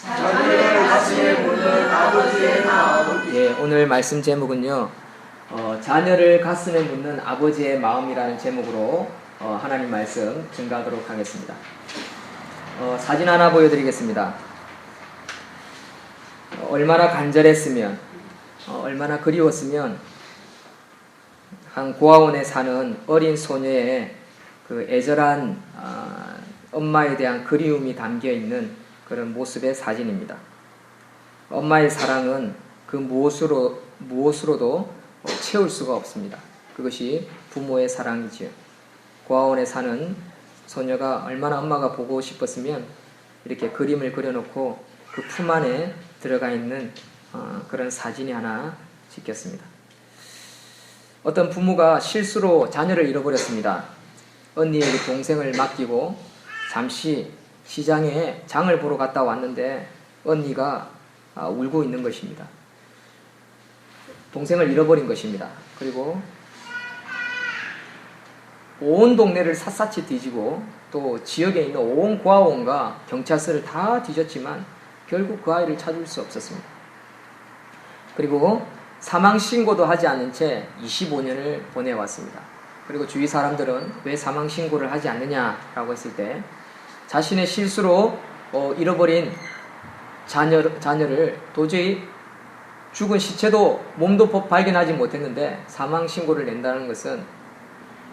자녀를 가슴에 묻는 아버지의 마음. 예, 오늘 말씀 제목은요, 자녀를 가슴에 묻는 아버지의 마음이라는 제목으로 하나님 말씀 증거하도록 하겠습니다. 사진 하나 보여드리겠습니다. 얼마나 간절했으면, 얼마나 그리웠으면 한 고아원에 사는 어린 소녀의 그 애절한 엄마에 대한 그리움이 담겨있는 그런 모습의 사진입니다. 엄마의 사랑은 그 무엇으로도 채울 수가 없습니다. 그것이 부모의 사랑이지요. 고아원에 사는 소녀가 얼마나 엄마가 보고 싶었으면 이렇게 그림을 그려놓고 그 품 안에 들어가 있는 그런 사진이 하나 찍혔습니다. 어떤 부모가 실수로 자녀를 잃어버렸습니다. 언니에게 동생을 맡기고 잠시 시장에 장을 보러 갔다 왔는데 언니가 울고 있는 것입니다. 동생을 잃어버린 것입니다. 그리고 온 동네를 샅샅이 뒤지고 또 지역에 있는 온 고아원과 경찰서를 다 뒤졌지만 결국 그 아이를 찾을 수 없었습니다. 그리고 사망신고도 하지 않은 채 25년을 보내왔습니다. 그리고 주위 사람들은 왜 사망신고를 하지 않느냐라고 했을 때 자신의 실수로 잃어버린 자녀를 도저히 죽은 시체도 몸도 발견하지 못했는데 사망신고를 낸다는 것은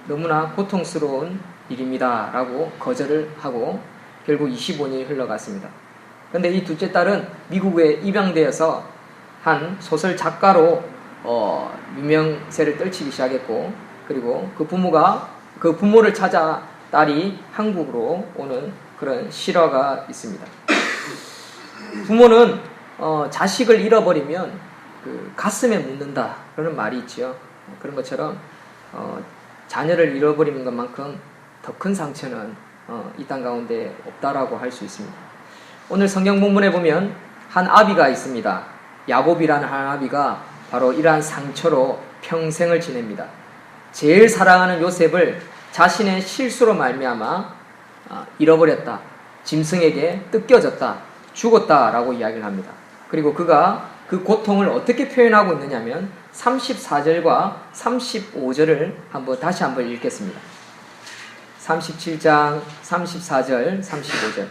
너무나 고통스러운 일입니다 라고 거절을 하고 결국 25년이 흘러갔습니다. 그런데 이 둘째 딸은 미국에 입양되어서 한 소설 작가로 유명세를 떨치기 시작했고 그리고 그 부모를 찾아 딸이 한국으로 오는 그런 실화가 있습니다. 부모는 자식을 잃어버리면 그 가슴에 묻는다 그런 말이 있죠. 그런 것처럼 자녀를 잃어버리는 것만큼 더 큰 상처는 이 땅 가운데 없다라고 할 수 있습니다. 오늘 성경 본문에 보면 한 아비가 있습니다. 야곱이라는 한 아비가 바로 이러한 상처로 평생을 지냅니다. 제일 사랑하는 요셉을 자신의 실수로 말미암아 잃어버렸다. 짐승에게 뜯겨졌다. 죽었다라고 이야기를 합니다. 그리고 그가 그 고통을 어떻게 표현하고 있느냐면 34절과 35절을 다시 한번 읽겠습니다. 37장 34절 35절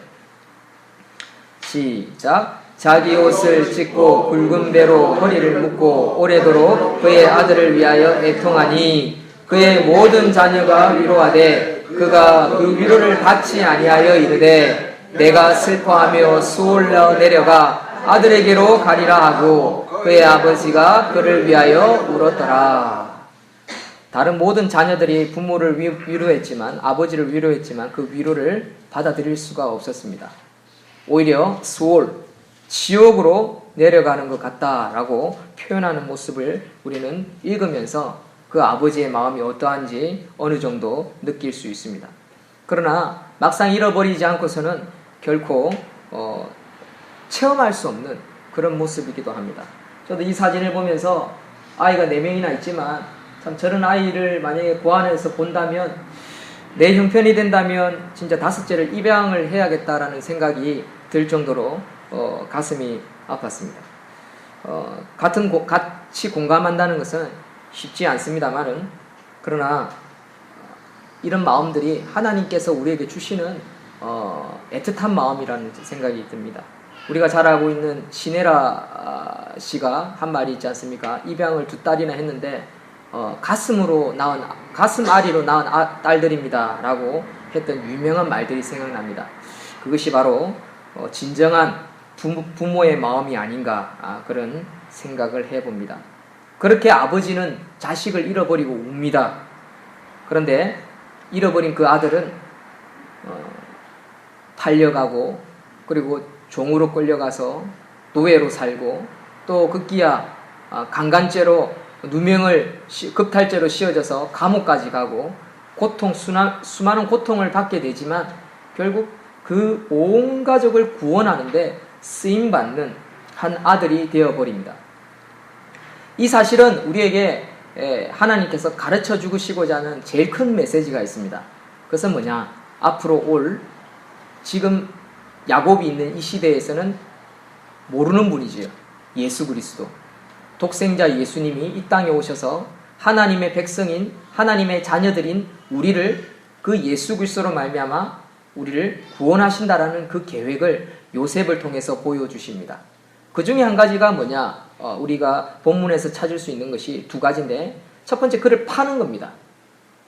시작. 자기 옷을 찢고 굵은 배로 허리를 묶고 오래도록 그의 아들을 위하여 애통하니 그의 모든 자녀가 위로하되 그가 그 위로를 받지 아니하여 이르되 내가 슬퍼하며 수올라 내려가 아들에게로 가리라 하고 그의 아버지가 그를 위하여 울었더라. 다른 모든 자녀들이 부모를 위로했지만 아버지를 위로했지만 그 위로를 받아들일 수가 없었습니다. 오히려 수올 지옥으로 내려가는 것 같다라고 표현하는 모습을 우리는 읽으면서 그 아버지의 마음이 어떠한지 어느 정도 느낄 수 있습니다. 그러나 막상 잃어버리지 않고서는 결코 체험할 수 없는 그런 모습이기도 합니다. 저도 이 사진을 보면서 아이가 4명이나 있지만 참 저런 아이를 만약에 고아원에서 본다면 내 형편이 된다면 진짜 5째를 입양을 해야겠다라는 생각이 들 정도로 가슴이 아팠습니다. 같이 공감한다는 것은 쉽지 않습니다만은 그러나 이런 마음들이 하나님께서 우리에게 주시는 애틋한 마음이라는 생각이 듭니다. 우리가 잘 알고 있는 시네라 씨가 한 말이 있지 않습니까? 입양을 2딸이나 했는데 가슴 아리로 낳은 딸들입니다 라고 했던 유명한 말들이 생각납니다. 그것이 바로 진정한 부모의 마음이 아닌가 그런 생각을 해봅니다. 그렇게 아버지는 자식을 잃어버리고 웁니다. 그런데 잃어버린 그 아들은 팔려가고 그리고 종으로 끌려가서 노예로 살고 또 급기야 강간죄로 누명을 급탈죄로 씌워져서 감옥까지 가고 수많은 고통을 받게 되지만 결국 그 온 가족을 구원하는데 쓰임받는 한 아들이 되어버립니다. 이 사실은 우리에게 하나님께서 가르쳐 주시고자 하는 제일 큰 메시지가 있습니다. 그것은 뭐냐? 앞으로 올 지금 야곱이 있는 이 시대에서는 모르는 분이지요. 예수 그리스도. 독생자 예수님이 이 땅에 오셔서 하나님의 백성인 하나님의 자녀들인 우리를 그 예수 그리스도로 말미암아 우리를 구원하신다라는 그 계획을 요셉을 통해서 보여주십니다. 그 중에 한 가지가 뭐냐? 우리가 본문에서 찾을 수 있는 것이 두 가지인데, 첫 번째 그를 파는 겁니다.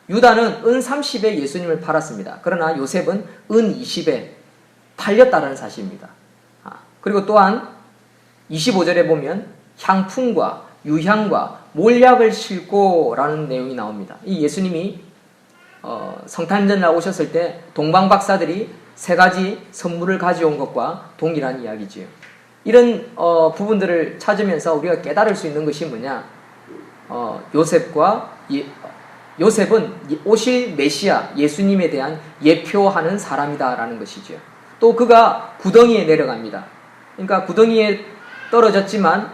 유다는 은 30에 예수님을 팔았습니다. 그러나 요셉은 은 20에 팔렸다는 사실입니다. 그리고 또한 25절에 보면 향품과 유향과 몰약을 싣고 라는 내용이 나옵니다. 이 예수님이 성탄절날 오셨을 때 동방박사들이 세 가지 선물을 가져온 것과 동일한 이야기지요. 이런 부분들을 찾으면서 우리가 깨달을 수 있는 것이 뭐냐? 요셉은 오실 메시아 예수님에 대한 예표하는 사람이다라는 것이죠. 또 그가 구덩이에 내려갑니다. 그러니까 구덩이에 떨어졌지만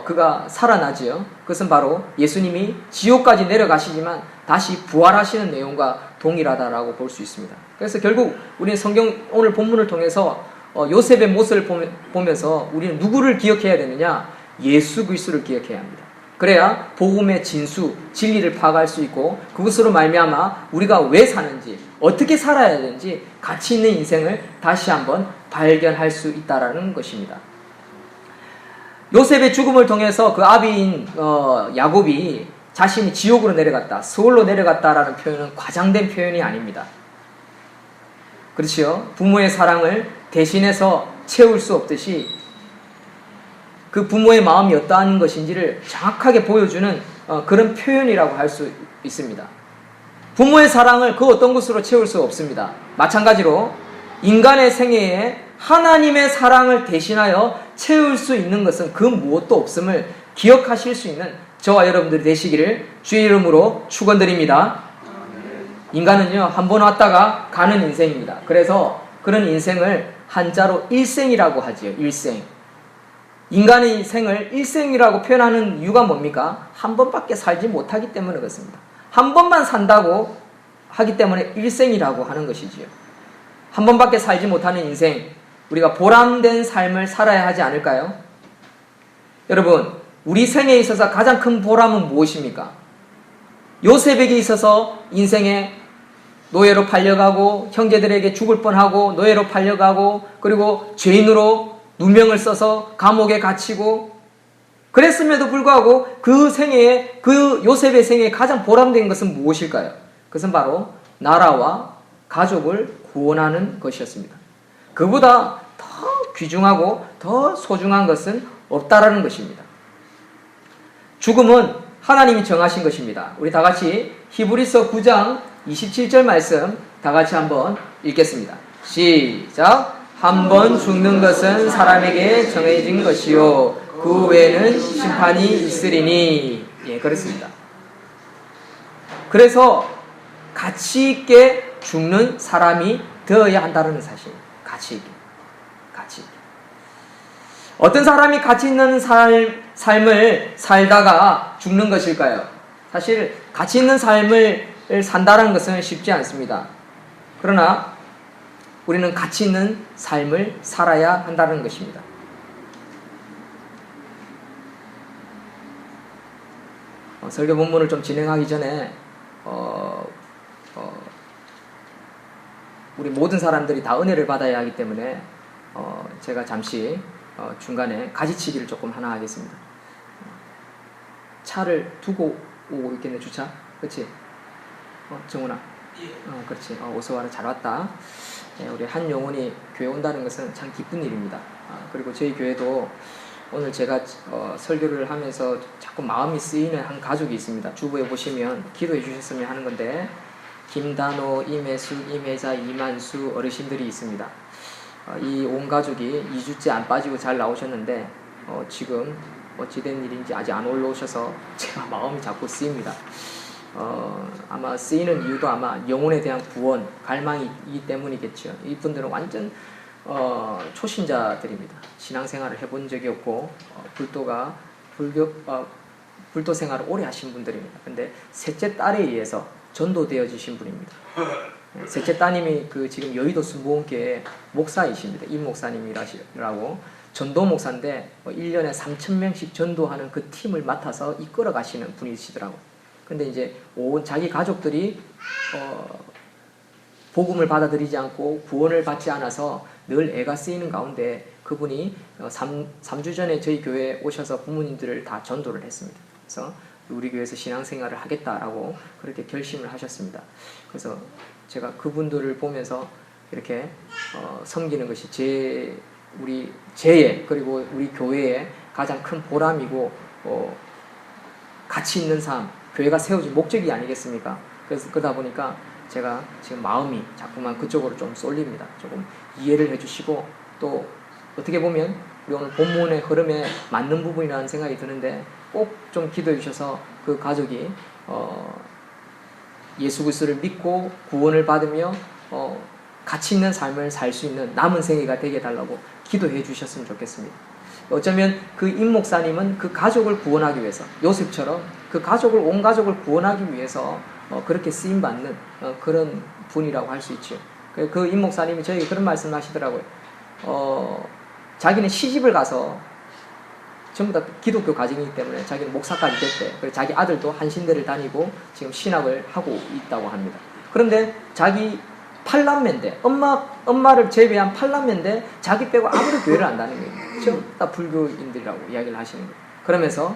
그가 살아나지요. 그것은 바로 예수님이 지옥까지 내려가시지만 다시 부활하시는 내용과 동일하다라고 볼 수 있습니다. 그래서 결국 우리는 성경 오늘 본문을 통해서 요셉의 모습을 보면서 우리는 누구를 기억해야 되느냐? 예수 그리스도를 기억해야 합니다. 그래야 복음의 진수, 진리를 파악할 수 있고 그것으로 말미암아 우리가 왜 사는지, 어떻게 살아야 되는지 가치 있는 인생을 다시 한번 발견할 수 있다라는 것입니다. 요셉의 죽음을 통해서 그 아비인 야곱이 자신이 지옥으로 내려갔다, 스올로 내려갔다라는 표현은 과장된 표현이 아닙니다. 그렇지요? 부모의 사랑을 대신해서 채울 수 없듯이 그 부모의 마음이 어떠한 것인지를 정확하게 보여주는 그런 표현이라고 할 수 있습니다. 부모의 사랑을 그 어떤 것으로 채울 수 없습니다. 마찬가지로 인간의 생애에 하나님의 사랑을 대신하여 채울 수 있는 것은 그 무엇도 없음을 기억하실 수 있는 저와 여러분들이 되시기를 주의 이름으로 축원드립니다. 인간은요, 한 번 왔다가 가는 인생입니다. 그래서 그런 인생을 한자로 일생이라고 하지요. 일생. 인간의 생을 일생이라고 표현하는 이유가 뭡니까? 한 번밖에 살지 못하기 때문에 그렇습니다. 한 번만 산다고 하기 때문에 일생이라고 하는 것이지요. 한 번밖에 살지 못하는 인생, 우리가 보람된 삶을 살아야 하지 않을까요? 여러분, 우리 생에 있어서 가장 큰 보람은 무엇입니까? 요셉에게 있어서 인생에 노예로 팔려가고 형제들에게 죽을 뻔하고 노예로 팔려가고 그리고 죄인으로 누명을 써서 감옥에 갇히고 그랬음에도 불구하고 그 생애에 그 요셉의 생애에 가장 보람된 것은 무엇일까요? 그것은 바로 나라와 가족을 구원하는 것이었습니다. 그보다 더 귀중하고 더 소중한 것은 없다라는 것입니다. 죽음은 하나님이 정하신 것입니다. 우리 다 같이 히브리서 9장 27절 말씀 다 같이 한번 읽겠습니다. 시작. 한 번 죽는 것은 사람에게 정해진 것이요 그 외에는 심판이 있으리니. 예, 그렇습니다. 그래서 가치 있게 죽는 사람이 되어야 한다는 사실. 가치 있게. 어떤 사람이 가치 있는 삶을 살다가 죽는 것일까요? 사실 가치 있는 삶을 산다는 것은 쉽지 않습니다. 그러나 우리는 가치 있는 삶을 살아야 한다는 것입니다. 설교 본문을 좀 진행하기 전에 우리 모든 사람들이 다 은혜를 받아야 하기 때문에 제가 잠시 중간에 가지치기를 조금 하나 하겠습니다. 차를 두고 오고 있겠네, 주차. 그렇지? 정훈아. 그렇지. 어서 와라. 잘 왔다. 네, 우리 한 영혼이 교회 온다는 것은 참 기쁜 일입니다. 그리고 저희 교회도 오늘 제가 설교를 하면서 자꾸 마음이 쓰이는 한 가족이 있습니다. 주부에 보시면 기도해 주셨으면 하는 건데 김단호, 임혜숙, 임혜자, 이만수 어르신들이 있습니다. 이 온 가족이 2주째 안 빠지고 잘 나오셨는데 지금 어찌된 일인지 아직 안 올라오셔서 제가 마음이 자꾸 쓰입니다. 아마 쓰이는 이유도 아마 영혼에 대한 구원, 갈망이기 때문이겠죠. 이분들은 완전 초신자들입니다. 신앙생활을 해본 적이 없고 불도 생활을 오래 하신 분들입니다. 근데 셋째 딸에 의해서 전도되어지신 분입니다. 셋째 따님이 그 지금 여의도 순복음교회 목사이십니다. 임 목사님이라고 전도 목사인데 1년에 3,000명씩 전도하는 그 팀을 맡아서 이끌어 가시는 분이시더라고요. 근데 이제 온 자기 가족들이 복음을 받아들이지 않고 구원을 받지 않아서 늘 애가 쓰이는 가운데 그분이 3주 전에 저희 교회에 오셔서 부모님들을 다 전도를 했습니다. 그래서 우리 교회에서 신앙생활을 하겠다라고 그렇게 결심을 하셨습니다. 그래서 제가 그분들을 보면서 이렇게 섬기는 것이 제의 그리고 우리 교회의 가장 큰 보람이고 가치 있는 삶, 교회가 세워진 목적이 아니겠습니까? 그래서 그러다 보니까 제가 지금 마음이 자꾸만 그쪽으로 좀 쏠립니다. 조금 이해를 해주시고 또 어떻게 보면 우리 오늘 본문의 흐름에 맞는 부분이라는 생각이 드는데 꼭 좀 기도해 주셔서 그 가족이 예수 그리스도를 믿고 구원을 받으며 가치 있는 삶을 살 수 있는 남은 생애가 되게 해달라고 기도해 주셨으면 좋겠습니다. 어쩌면 그 임 목사님은 그 가족을 구원하기 위해서 요셉처럼 그 가족을 온 가족을 구원하기 위해서 그렇게 쓰임 받는 그런 분이라고 할 수 있죠. 그 임 목사님이 저에게 그런 말씀을 하시더라고요. 자기는 시집을 가서 전부 다 기독교 가정이기 때문에 자기는 목사까지 됐대. 그리고 자기 아들도 한신대를 다니고 지금 신학을 하고 있다고 합니다. 그런데 자기 8남매인데 엄마를 제외한 8남매인데 자기 빼고 아무도 교회를 안 다니는 거예요. 전부 다 불교인들이라고 이야기를 하시는 거예요. 그러면서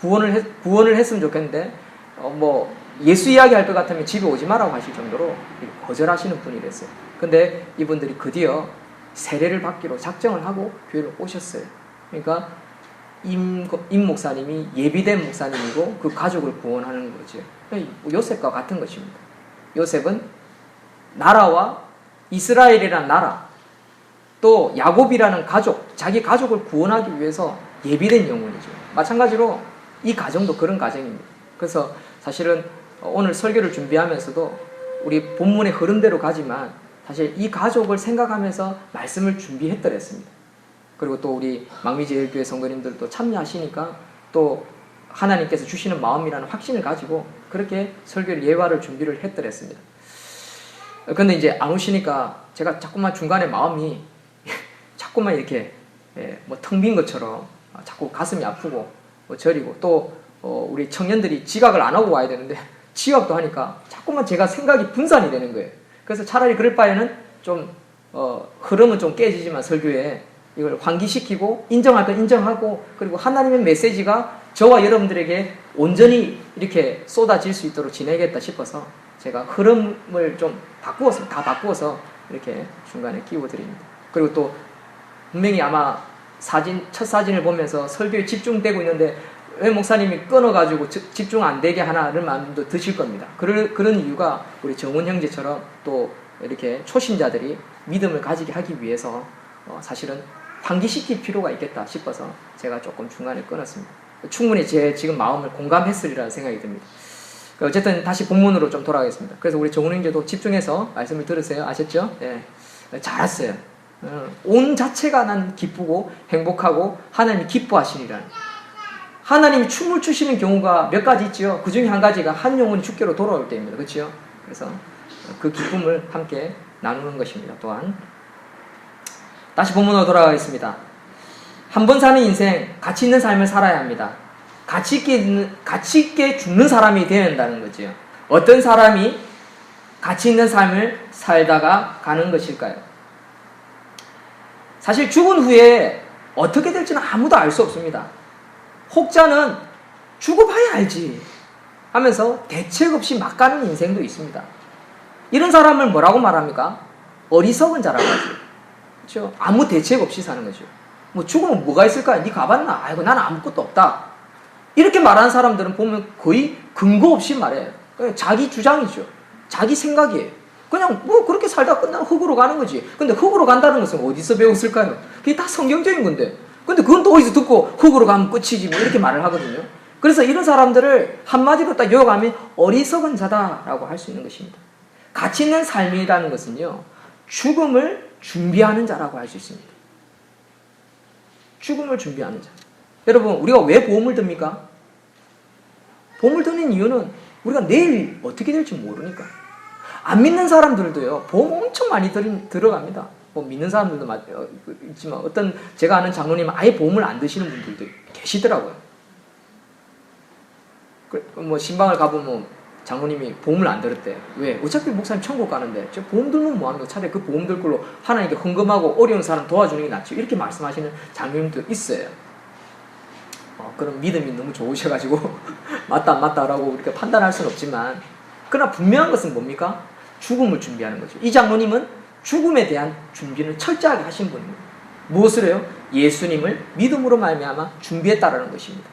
구원을 했으면 좋겠는데 뭐 예수 이야기 할 것 같으면 집에 오지 마라고 하실 정도로 거절하시는 분이 됐어요. 근데 이분들이 드디어 세례를 받기로 작정을 하고 교회를 오셨어요. 그러니까 임 목사님이 예비된 목사님이고 그 가족을 구원하는 거죠. 요셉과 같은 것입니다. 요셉은 나라와 이스라엘이라는 나라 또 야곱이라는 가족, 자기 가족을 구원하기 위해서 예비된 영혼이죠. 마찬가지로 이 가정도 그런 가정입니다. 그래서 사실은 오늘 설교를 준비하면서도 우리 본문의 흐름대로 가지만 사실 이 가족을 생각하면서 말씀을 준비했더랬습니다. 그리고 또 우리 망미제일교회 성도님들도 참여하시니까 또 하나님께서 주시는 마음이라는 확신을 가지고 그렇게 설교를 예화를 준비를 했더랬습니다. 근데 이제 안 오시니까 제가 자꾸만 중간에 마음이 자꾸만 이렇게 뭐 텅 빈 것처럼 자꾸 가슴이 아프고 저리고 또 우리 청년들이 지각을 안 하고 와야 되는데 지각도 하니까 자꾸만 제가 생각이 분산이 되는 거예요. 그래서 차라리 그럴 바에는 좀 흐름은 좀 깨지지만 설교에 이걸 환기시키고 인정할 건 인정하고 그리고 하나님의 메시지가 저와 여러분들에게 온전히 이렇게 쏟아질 수 있도록 지내겠다 싶어서 제가 흐름을 좀 바꾸어서 이렇게 중간에 끼워드립니다. 그리고 또 분명히 아마 첫 사진을 보면서 설교에 집중되고 있는데 왜 목사님이 끊어가지고 집중 안 되게 하나는 마음도 드실 겁니다. 그런 이유가 우리 정훈 형제처럼 또 이렇게 초신자들이 믿음을 가지게 하기 위해서 사실은 환기시킬 필요가 있겠다 싶어서 제가 조금 중간에 끊었습니다. 충분히 제 지금 마음을 공감했으리라는 생각이 듭니다. 어쨌든 다시 본문으로 좀 돌아가겠습니다. 그래서 우리 정훈 형제도 집중해서 말씀을 들으세요. 아셨죠? 네. 잘했어요. 온 자체가 난 기쁘고 행복하고 하나님이 기뻐하시리라는. 하나님이 춤을 추시는 경우가 몇 가지 있죠. 그 중에 한 가지가 한 영혼이 주께로 돌아올 때입니다. 그렇죠? 그래서 그 기쁨을 함께 나누는 것입니다. 또한 다시 본문으로 돌아가겠습니다. 한 번 사는 인생 가치 있는 삶을 살아야 합니다. 가치 있게 죽는 사람이 되어야 한다는 거죠. 어떤 사람이 가치 있는 삶을 살다가 가는 것일까요? 사실 죽은 후에 어떻게 될지는 아무도 알 수 없습니다. 혹자는 죽어봐야 알지 하면서 대책 없이 막 가는 인생도 있습니다. 이런 사람을 뭐라고 말합니까? 어리석은 자라고 하죠. 그렇죠? 아무 대책 없이 사는 거죠. 뭐 죽으면 뭐가 있을까? 니 가봤나? 아이고 나는 아무것도 없다. 이렇게 말하는 사람들은 보면 거의 근거 없이 말해요. 그냥 자기 주장이죠. 자기 생각이에요. 그냥 뭐 그렇게 살다 끝나면 흙으로 가는 거지. 근데 흙으로 간다는 것은 어디서 배웠을까요? 그게 다 성경적인 건데. 근데 그건 또 어디서 듣고 흙으로 가면 끝이지 뭐 이렇게 말을 하거든요. 그래서 이런 사람들을 한마디로 딱 요약하면 어리석은 자다라고 할 수 있는 것입니다. 가치 있는 삶이라는 것은요. 죽음을 준비하는 자라고 할 수 있습니다. 죽음을 준비하는 자. 여러분 우리가 왜 보험을 듭니까? 보험을 드는 이유는 우리가 내일 어떻게 될지 모르니까. 안 믿는 사람들도요, 보험 엄청 많이 들어갑니다. 뭐 믿는 사람들도 있지만 어떤 제가 아는 장로님은 아예 보험을 안 드시는 분들도 계시더라고요. 뭐 신방을 가보면 장로님이 보험을 안 들었대. 왜? 어차피 목사님 천국 가는데 저 보험 들면 뭐합니까? 차라리 그 보험 들 걸로 하나님께 헌금하고 어려운 사람 도와주는 게 낫죠. 이렇게 말씀하시는 장로님도 있어요. 그런 믿음이 너무 좋으셔가지고 맞다 안 맞다라고 이렇게 판단할 수는 없지만, 그러나 분명한 것은 뭡니까? 죽음을 준비하는 거죠. 이 장로님은 죽음에 대한 준비를 철저하게 하신 분입니다. 무엇을 해요? 예수님을 믿음으로 말미암아 준비했다라는 것입니다.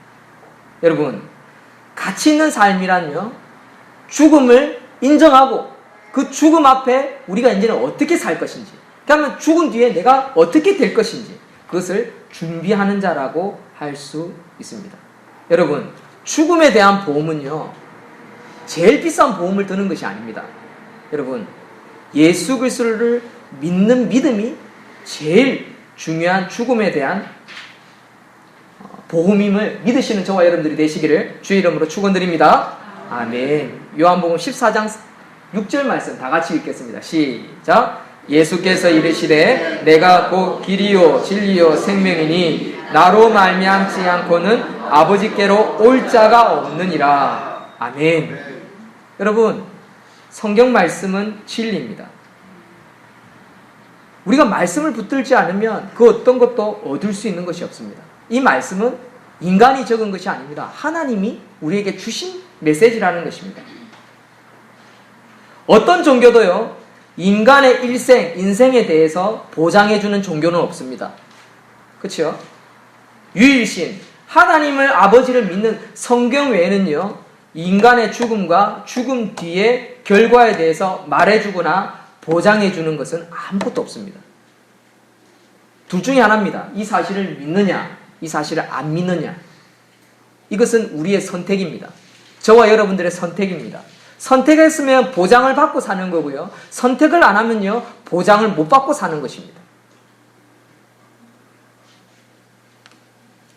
여러분, 가치 있는 삶이란요, 죽음을 인정하고 그 죽음 앞에 우리가 이제는 어떻게 살 것인지, 그러면 죽은 뒤에 내가 어떻게 될 것인지 그것을 준비하는 자라고 할 수 있습니다. 여러분, 죽음에 대한 보험은요, 제일 비싼 보험을 드는 것이 아닙니다. 여러분, 예수 그리스도를 믿는 믿음이 제일 중요한 죽음에 대한 보험임을 믿으시는 저와 여러분들이 되시기를 주의 이름으로 축원드립니다. 아멘. 요한복음 14장 6절 말씀 다 같이 읽겠습니다. 시작. 예수께서 이르시되 내가 곧 길이요 진리요 생명이니 나로 말미암지 않고는 아버지께로 올 자가 없느니라. 아멘. 여러분, 성경 말씀은 진리입니다. 우리가 말씀을 붙들지 않으면 그 어떤 것도 얻을 수 있는 것이 없습니다. 이 말씀은 인간이 적은 것이 아닙니다. 하나님이 우리에게 주신 메시지라는 것입니다. 어떤 종교도요, 인간의 인생에 대해서 보장해주는 종교는 없습니다. 그렇죠? 유일신, 하나님을 아버지를 믿는 성경 외에는요, 인간의 죽음과 죽음 뒤의 결과에 대해서 말해주거나 보장해주는 것은 아무것도 없습니다. 둘 중에 하나입니다. 이 사실을 믿느냐, 이 사실을 안 믿느냐. 이것은 우리의 선택입니다. 저와 여러분들의 선택입니다. 선택했으면 보장을 받고 사는 거고요, 선택을 안 하면요, 보장을 못 받고 사는 것입니다.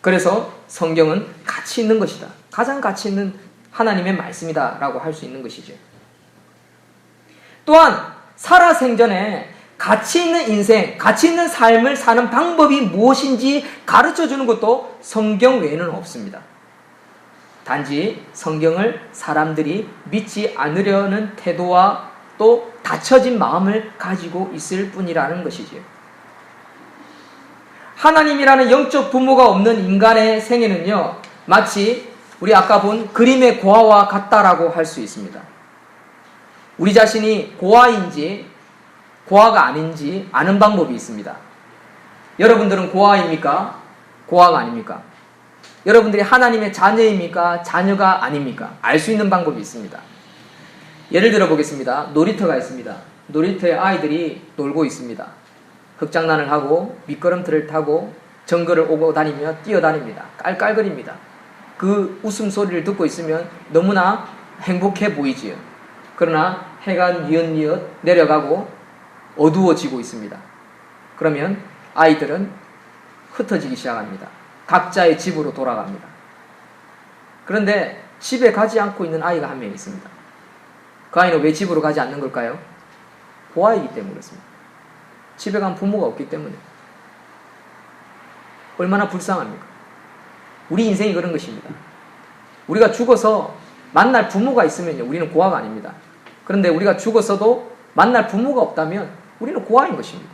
그래서 성경은 가치 있는 것이다. 가장 가치 있는 하나님의 말씀이다 라고 할 수 있는 것이죠. 또한 살아생전에 가치 있는 인생, 가치 있는 삶을 사는 방법이 무엇인지 가르쳐주는 것도 성경 외에는 없습니다. 단지 성경을 사람들이 믿지 않으려는 태도와 또 닫혀진 마음을 가지고 있을 뿐이라는 것이지요. 하나님이라는 영적 부모가 없는 인간의 생애는요, 마치 우리 아까 본 그림의 고아와 같다라고 할 수 있습니다. 우리 자신이 고아인지 고아가 아닌지 아는 방법이 있습니다. 여러분들은 고아입니까? 고아가 아닙니까? 여러분들이 하나님의 자녀입니까? 자녀가 아닙니까? 알 수 있는 방법이 있습니다. 예를 들어 보겠습니다. 놀이터가 있습니다. 놀이터에 아이들이 놀고 있습니다. 흙장난을 하고 미끄럼틀을 타고 정글을 오고 다니며 뛰어다닙니다. 깔깔거립니다. 그 웃음소리를 듣고 있으면 너무나 행복해 보이지요. 그러나 해가 뉘엿뉘엿 내려가고 어두워지고 있습니다. 그러면 아이들은 흩어지기 시작합니다. 각자의 집으로 돌아갑니다. 그런데 집에 가지 않고 있는 아이가 한 명 있습니다. 그 아이는 왜 집으로 가지 않는 걸까요? 고아이기 때문에 그렇습니다. 집에 간 부모가 없기 때문에. 얼마나 불쌍합니까? 우리 인생이 그런 것입니다. 우리가 죽어서 만날 부모가 있으면요, 우리는 고아가 아닙니다. 그런데 우리가 죽어서도 만날 부모가 없다면 우리는 고아인 것입니다.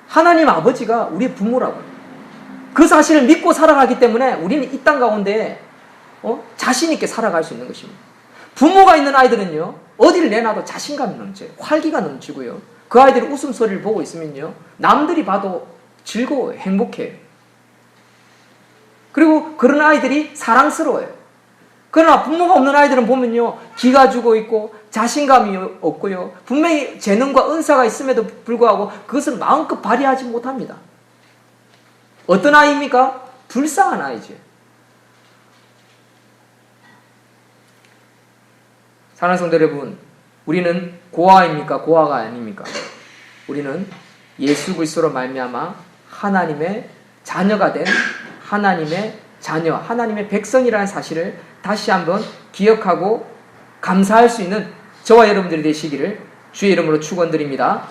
하나님 아버지가 우리의 부모라고요. 그 사실을 믿고 살아가기 때문에 우리는 이 땅 가운데 자신 있게 살아갈 수 있는 것입니다. 부모가 있는 아이들은요, 어디를 내놔도 자신감이 넘쳐요. 활기가 넘치고요. 그 아이들이 웃음소리를 보고 있으면요, 남들이 봐도 즐거워요. 행복해요. 그리고 그런 아이들이 사랑스러워요. 그러나 부모가 없는 아이들은 보면요, 기가 죽어 있고 자신감이 없고요, 분명히 재능과 은사가 있음에도 불구하고 그것을 마음껏 발휘하지 못합니다. 어떤 아이입니까? 불쌍한 아이죠. 사랑하는 성도 여러분, 우리는 고아입니까? 고아가 아닙니까? 우리는 예수 그리스도로 말미암아 하나님의 자녀가 된 하나님의 자녀, 하나님의 백성이라는 사실을 다시 한번 기억하고 감사할 수 있는 저와 여러분들이 되시기를 주의 이름으로 축원드립니다.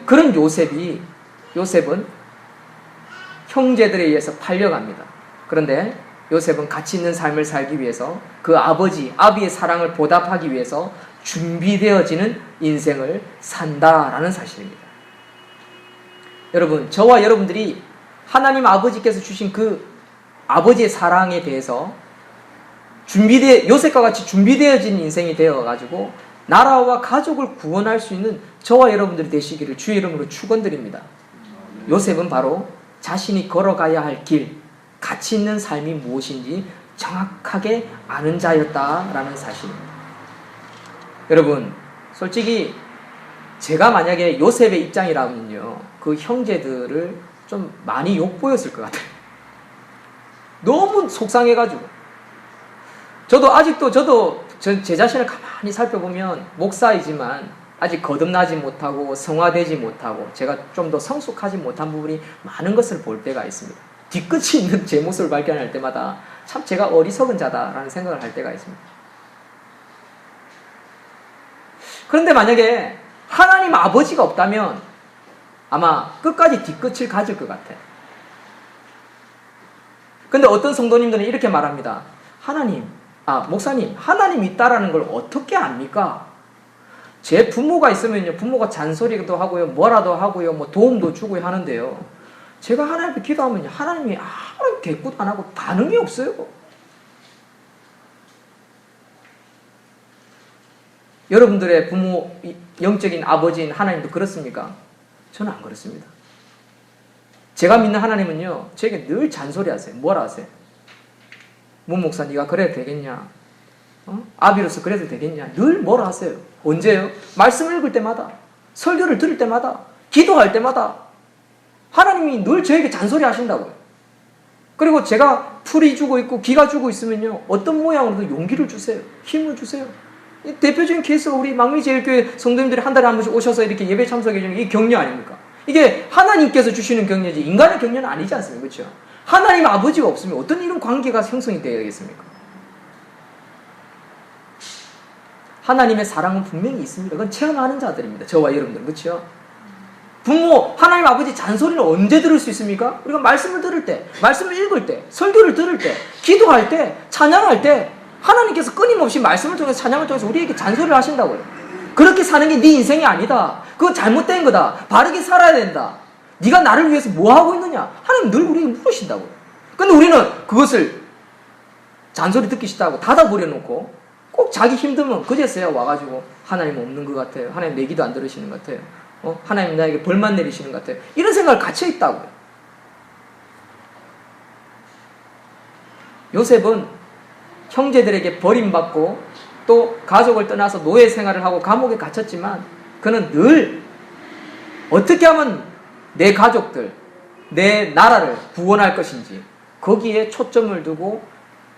그런 요셉은 형제들에 의해서 팔려갑니다. 그런데 요셉은 가치 있는 삶을 살기 위해서 그 아비의 사랑을 보답하기 위해서 준비되어지는 인생을 산다라는 사실입니다. 여러분, 저와 여러분들이 하나님 아버지께서 주신 그 아버지의 사랑에 대해서 요셉과 같이 준비되어진 인생이 되어가지고 나라와 가족을 구원할 수 있는 저와 여러분들이 되시기를 주의 이름으로 축원드립니다. 요셉은 바로 자신이 걸어가야 할 길, 가치 있는 삶이 무엇인지 정확하게 아는 자였다라는 사실입니다. 여러분, 솔직히 제가 만약에 요셉의 입장이라면요, 그 형제들을 좀 많이 욕보였을 것 같아요. 너무 속상해가지고. 저도 제 자신을 가만히 살펴보면 목사이지만 아직 거듭나지 못하고 성화되지 못하고 제가 좀 더 성숙하지 못한 부분이 많은 것을 볼 때가 있습니다. 뒤끝이 있는 제 모습을 발견할 때마다 참 제가 어리석은 자다라는 생각을 할 때가 있습니다. 그런데 만약에 하나님 아버지가 없다면 아마 끝까지 뒤끝을 가질 것 같아요. 근데 어떤 성도님들은 이렇게 말합니다. 목사님, 하나님 있다라는 걸 어떻게 압니까? 제 부모가 있으면요, 부모가 잔소리도 하고요, 뭐라도 하고요, 뭐 도움도 주고요 하는데요. 제가 하나님께 기도하면 하나님이 아무런 대꾸도 안 하고 반응이 없어요. 여러분들의 부모, 영적인 아버지인 하나님도 그렇습니까? 저는 안 그렇습니다. 제가 믿는 하나님은요, 저에게 늘 잔소리하세요. 뭐라 하세요? 문 목사, 네가 그래도 되겠냐? 아비로서 그래도 되겠냐? 늘 뭐라 하세요? 언제요? 말씀을 읽을 때마다, 설교를 들을 때마다, 기도할 때마다 하나님이 늘 저에게 잔소리 하신다고요. 그리고 제가 풀이 주고 있고 기가 주고 있으면요, 어떤 모양으로도 용기를 주세요. 힘을 주세요. 이 대표적인 케이스가 우리 망미제일교회 성도님들이 한 달에 한 번씩 오셔서 이렇게 예배 참석해 주는 이 격려 아닙니까? 이게 하나님께서 주시는 격려지 인간의 격려는 아니지 않습니까? 그렇죠? 하나님 아버지가 없으면 어떤 이런 관계가 형성이 되겠습니까? 하나님의 사랑은 분명히 있습니다. 그건 체험하는 자들입니다. 저와 여러분들, 그렇죠? 부모, 하나님 아버지 잔소리를 언제 들을 수 있습니까? 우리가 말씀을 들을 때, 말씀을 읽을 때, 설교를 들을 때, 기도할 때, 찬양할 때 하나님께서 끊임없이 말씀을 통해서 찬양을 통해서 우리에게 잔소리를 하신다고요. 그렇게 사는 게 네 인생이 아니다. 그거 잘못된 거다. 바르게 살아야 된다. 네가 나를 위해서 뭐 하고 있느냐? 하나님 늘 우리에게 물으신다고요. 근데 우리는 그것을 잔소리 듣기 싫다고 닫아버려 놓고 꼭 자기 힘들면 그제서야 와가지고 하나님 없는 것 같아요. 하나님 내 기도 안 들으시는 것 같아요. 하나님 나에게 벌만 내리시는 것 같아요. 이런 생각을 갇혀 있다고요. 요셉은 형제들에게 버림받고 또 가족을 떠나서 노예 생활을 하고 감옥에 갇혔지만 그는 늘 어떻게 하면 내 가족들, 내 나라를 구원할 것인지 거기에 초점을 두고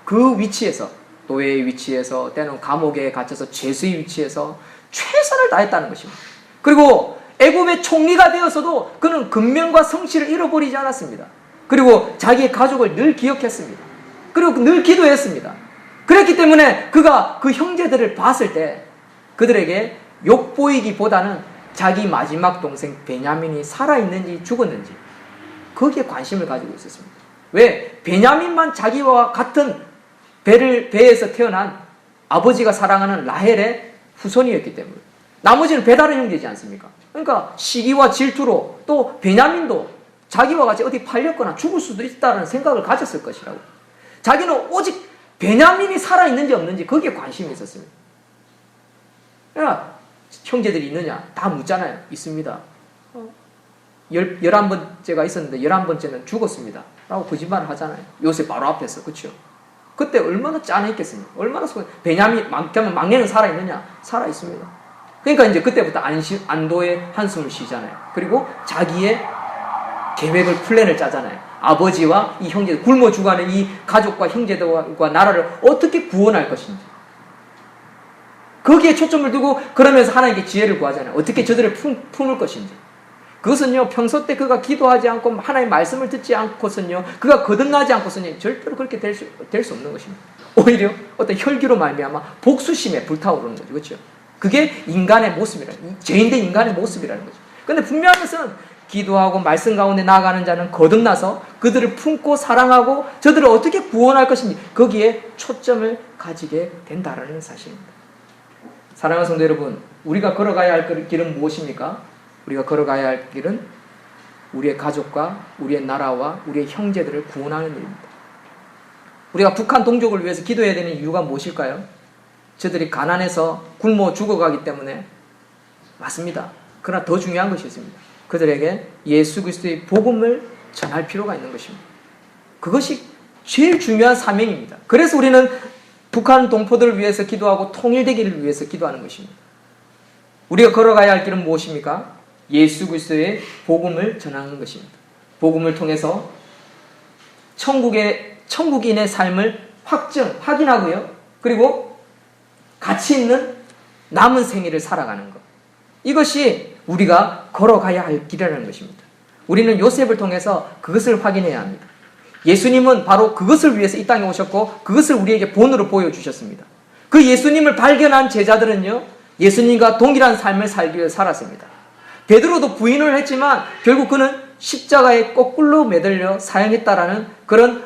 그 위치에서, 노예의 위치에서, 때는 감옥에 갇혀서 죄수의 위치에서 최선을 다했다는 것입니다. 그리고 애굽의 총리가 되어서도 그는 근면과 성실을 잃어버리지 않았습니다. 그리고 자기의 가족을 늘 기억했습니다. 그리고 늘 기도했습니다. 그랬기 때문에 그가 그 형제들을 봤을 때 그들에게 욕보이기보다는 자기 마지막 동생 베냐민이 살아있는지 죽었는지 거기에 관심을 가지고 있었습니다. 왜? 베냐민만 자기와 같은 배에서 태어난 아버지가 사랑하는 라헬의 후손이었기 때문에. 나머지는 배다른 형제지 않습니까? 그러니까 시기와 질투로 또 베냐민도 자기와 같이 어디 팔렸거나 죽을 수도 있다는 생각을 가졌을 것이라고. 자기는 오직 베냐민이 살아있는지 없는지 거기에 관심이 있었습니다. 그러니까 형제들이 있느냐? 다 묻잖아요. 있습니다. 11번째가 있었는데 11번째는 죽었습니다. 라고 거짓말을 하잖아요. 요셉 바로 앞에서. 그렇죠? 그때 얼마나 짠했겠습니까? 얼마나 베냐민, 막내는 살아있느냐? 살아있습니다. 그러니까 이제 그때부터 안도의 한숨을 쉬잖아요. 그리고 자기의 계획을, 플랜을 짜잖아요. 아버지와 이 형제들, 굶어 죽어가는 이 가족과 형제들과 나라를 어떻게 구원할 것인지. 거기에 초점을 두고 그러면서 하나님께 지혜를 구하잖아요. 어떻게 저들을 품을 것인지. 그것은요, 평소 때 그가 기도하지 않고 하나님의 말씀을 듣지 않고선요, 그가 거듭나지 않고선요, 절대로 그렇게 될 수 없는 것입니다. 오히려 어떤 혈기로 말미암아 복수심에 불타오르는 거죠. 그렇죠? 그게 인간의 모습이라는, 죄인된 인간의 모습이라는 거죠. 근데 분명한 것은 기도하고 말씀 가운데 나아가는 자는 거듭나서 그들을 품고 사랑하고 저들을 어떻게 구원할 것인지 거기에 초점을 가지게 된다는 사실입니다. 사랑하는 성도 여러분, 우리가 걸어가야 할 길은 무엇입니까? 우리가 걸어가야 할 길은 우리의 가족과 우리의 나라와 우리의 형제들을 구원하는 일입니다. 우리가 북한 동족을 위해서 기도해야 되는 이유가 무엇일까요? 저들이 가난해서 굶어 죽어가기 때문에 맞습니다. 그러나 더 중요한 것이 있습니다. 그들에게 예수 그리스도의 복음을 전할 필요가 있는 것입니다. 그것이 제일 중요한 사명입니다. 그래서 우리는 북한 동포들을 위해서 기도하고 통일되기를 위해서 기도하는 것입니다. 우리가 걸어가야 할 길은 무엇입니까? 예수 그리스도의 복음을 전하는 것입니다. 복음을 통해서 천국인의 삶을 확인하고요. 그리고 가치 있는 남은 생애를 살아가는 것. 이것이 우리가 걸어가야 할 길이라는 것입니다. 우리는 요셉을 통해서 그것을 확인해야 합니다. 예수님은 바로 그것을 위해서 이 땅에 오셨고 그것을 우리에게 본으로 보여주셨습니다. 그 예수님을 발견한 제자들은요, 예수님과 동일한 삶을 살기 위해 살았습니다. 베드로도 부인을 했지만 결국 그는 십자가에 거꾸로 매달려 사형했다라는 그런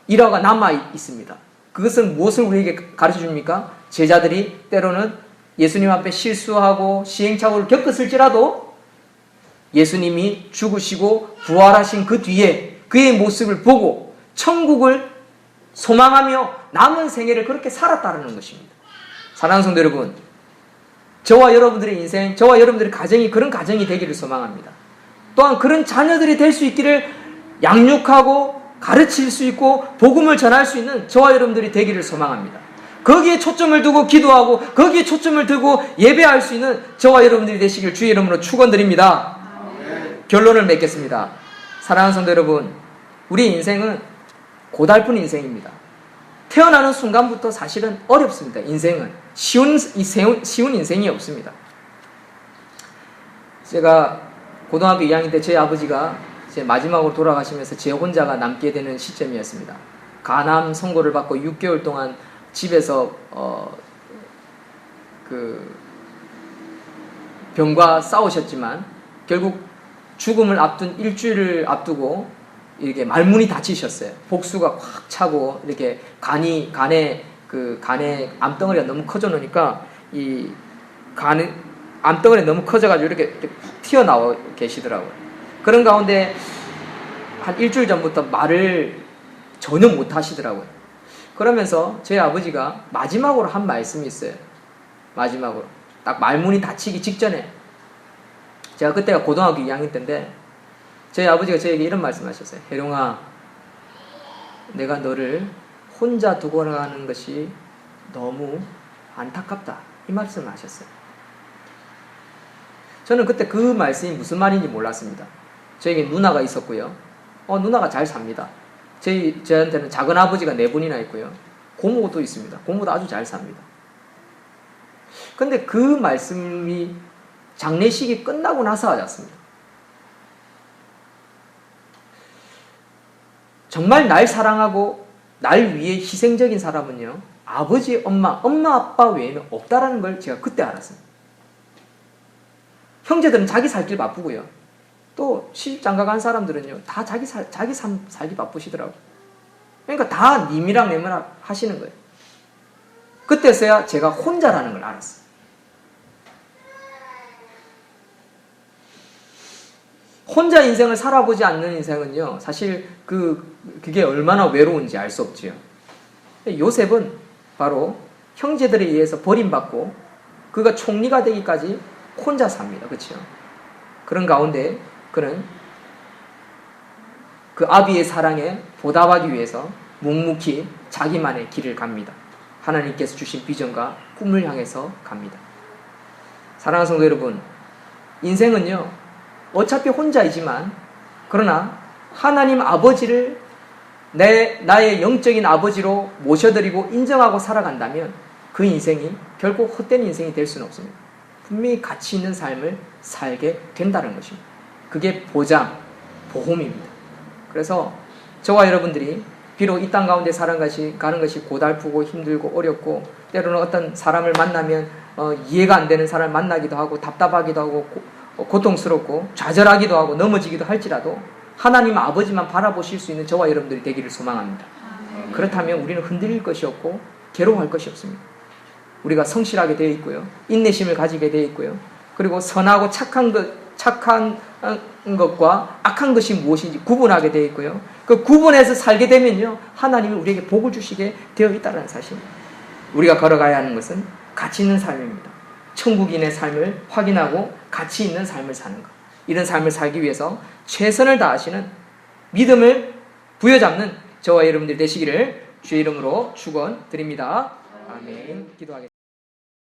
일화가 남아 있습니다. 그것은 무엇을 우리에게 가르쳐 줍니까? 제자들이 때로는 예수님 앞에 실수하고 시행착오를 겪었을지라도 예수님이 죽으시고 부활하신 그 뒤에 그의 모습을 보고 천국을 소망하며 남은 생애를 그렇게 살았다는 것입니다. 사랑하는 성도 여러분, 저와 여러분들의 인생, 저와 여러분들의 가정이 그런 가정이 되기를 소망합니다. 또한 그런 자녀들이 될 수 있기를 양육하고 가르칠 수 있고 복음을 전할 수 있는 저와 여러분들이 되기를 소망합니다. 거기에 초점을 두고 기도하고 거기에 초점을 두고 예배할 수 있는 저와 여러분들이 되시길 주의 이름으로 축원드립니다. 결론을 맺겠습니다. 사랑하는 성도 여러분, 우리 인생은 고달픈 인생입니다. 태어나는 순간부터 사실은 어렵습니다. 인생은 쉬운 인생이 없습니다. 제가 고등학교 2학년 때 제 아버지가 제 마지막으로 돌아가시면서 제 혼자가 남게 되는 시점이었습니다. 간암 선고를 받고 6개월 동안 집에서 병과 싸우셨지만 결국 죽음을 앞둔 일주일을 앞두고 이렇게 말문이 닫히셨어요. 복수가 확 차고 이렇게 간에 암덩어리가 너무 커져 놓으니까 이 암덩어리 너무 커져가지고 이렇게 튀어나와 계시더라고요. 그런 가운데 한 일주일 전부터 말을 전혀 못 하시더라고요. 그러면서 저희 아버지가 마지막으로 한 말씀이 있어요. 마지막으로 딱 말문이 닫히기 직전에, 제가 그때가 고등학교 2학년 때인데 저희 아버지가 저에게 이런 말씀하셨어요. 혜룡아, 내가 너를 혼자 두고 가는 것이 너무 안타깝다, 이 말씀을 하셨어요. 저는 그때 그 말씀이 무슨 말인지 몰랐습니다. 저에게 누나가 있었고요. 누나가 잘 삽니다. 저한테는 작은 아버지가 4분이나 있고요. 고모도 있습니다. 고모도 아주 잘 삽니다. 근데 그 말씀이 장례식이 끝나고 나서 하셨습니다. 정말 날 사랑하고 날 위해 희생적인 사람은요, 아버지, 엄마, 아빠 외에는 없다라는 걸 제가 그때 알았습니다. 형제들은 자기 살 길 바쁘고요. 또 시집장가 간 사람들은요, 다 자기 삶 살기 바쁘시더라고요. 그러니까 다 님이랑 내모랑 하시는 거예요. 그때서야 제가 혼자라는 걸 알았어요. 혼자 인생을 살아보지 않는 인생은요, 사실 그게 얼마나 외로운지 알 수 없지요. 요셉은 바로 형제들에 의해서 버림받고 그가 총리가 되기까지 혼자 삽니다. 그렇죠? 그런 가운데 그는 그 아비의 사랑에 보답하기 위해서 묵묵히 자기만의 길을 갑니다. 하나님께서 주신 비전과 꿈을 향해서 갑니다. 사랑하는 성도 여러분, 인생은요, 어차피 혼자이지만 그러나 하나님 아버지를 나의 영적인 아버지로 모셔드리고 인정하고 살아간다면 그 인생이 결코 헛된 인생이 될 수는 없습니다. 분명히 가치 있는 삶을 살게 된다는 것입니다. 그게 보장, 보험입니다. 그래서 저와 여러분들이 비록 이 땅 가운데 가는 것이 고달프고 힘들고 어렵고 때로는 어떤 사람을 만나면 이해가 안 되는 사람을 만나기도 하고 답답하기도 하고 고통스럽고 좌절하기도 하고 넘어지기도 할지라도 하나님 아버지만 바라보실 수 있는 저와 여러분들이 되기를 소망합니다. 그렇다면 우리는 흔들릴 것이 없고 괴로워할 것이 없습니다. 우리가 성실하게 되어 있고요, 인내심을 가지게 되어 있고요, 그리고 선하고 착한 것과 악한 것이 무엇인지 구분하게 되어 있고요, 그 구분해서 살게 되면요 하나님이 우리에게 복을 주시게 되어 있다는 사실입니다. 우리가 걸어가야 하는 것은 가치 있는 삶입니다. 천국인의 삶을 확인하고 가치 있는 삶을 사는 것, 이런 삶을 살기 위해서 최선을 다하시는 믿음을 부여잡는 저와 여러분들이 되시기를 주의 이름으로 축원드립니다. 아멘. 기도하겠습니다.